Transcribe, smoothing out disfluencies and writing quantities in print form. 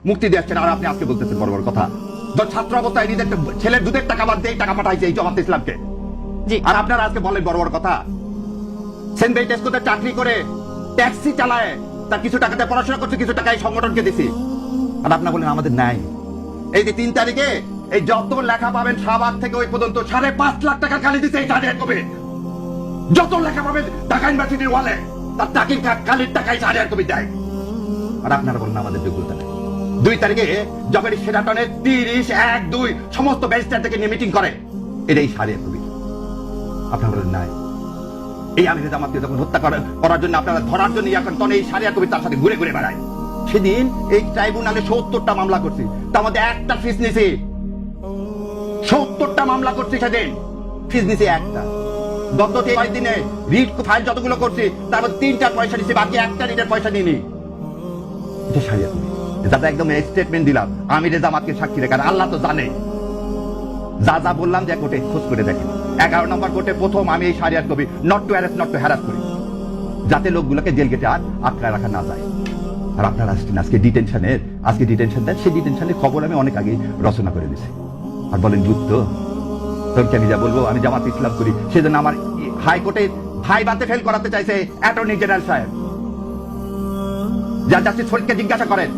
মুক্তি দিয়ে আসছেন, আর আপনি আজকে বলতেছেন বড় বড় কথা। ছাত্র অবস্থায় নিজের ছেলের দুধের টাকা বাদ দিয়ে টাকা পাঠাইছে এই জামাত ইসলামকে, আর আপনারা আজকে বলেন বড় বড় কথা। সেন্ট বেইটেস্কোতে চাকরি করে ট্যাক্সি চালায়, তার কিছু টাকাতে পড়াশোনা করছে, কিছু টাকা এই সংগঠনকে দিছি, আর আপনারা বলেন আমাদের নাই। এই যে 3 তারিখে এই যত লেখা পাবেন শাহবাগ থেকে ওই পর্যন্ত 5.5 লাখ টাকা খালি দিচ্ছে এই শাহরিয়ার কবির। যত লেখা পাবেন ঢাকা ইউনিভার্সিটির ওয়ালে তার টাকির খালির টাকায় শাহরিয়ার কবির দেয়, আর আপনারা বলেন আমাদের যোগ্যতা নেই। 2 তারিখে যখন সেরাটনে 30, 1, 2 সমস্ত ব্যারিস্টার থেকে নিয়ে মিটিং করে, এটাই শাহরিয়ার কবির। আপনারা বলেন নাই। এই আমিরে জামাতকে যখন হত্যা করার জন্য আপনারা ধরার জন্য এখন তখন এই শাহরিয়ার কবির তার সাথে ঘুরে ঘুরে বেড়ায়। সেদিন এই ট্রাইব্যুনালে 70টা মামলা করছি, তার মধ্যে একটা ফিস নিছি। 70টা মামলা করছি, সেদিন ফিস নিছি একটা। গত 6 দিনে রিট ফাইল যতগুলো করছি তার মধ্যে 3টার পয়সা নিছি, বাকি একটা রিটের পয়সা নিইনি। এটা শাহরিয়ার কবির। যাতে একদম স্টেটমেন্ট দিলাম আমিরে জামাতকে সাক্ষী রেখে, আল্লাহ তো জানে যা যা বললাম যে কোর্টে খোঁজ করে দেখেন। 11 নম্বর কোর্টে প্রথম আমি এই Shahriar Kabir not to arrest not to harass করি, যাতে লোকগুলোকে জেল গেটে আর আটকায় রাখা না যায়। আর আপনারা আসছেন আজকে ডিটেনশন দেন, সেই ডিটেনশনের খবর আমি অনেক আগে রচনা করে দিছি। আর বলেন যুদ্ধ, তোকে আমি যা বলবো আমি জামাত ইসলাম করি, সেজন্য আমার হাইকোর্টে ভাই বাতে ফেল করাতে চাইছে অ্যাটর্নি জেনারেল সাহেব। যা জাস্টিস ফরিদকে জিজ্ঞাসা করেন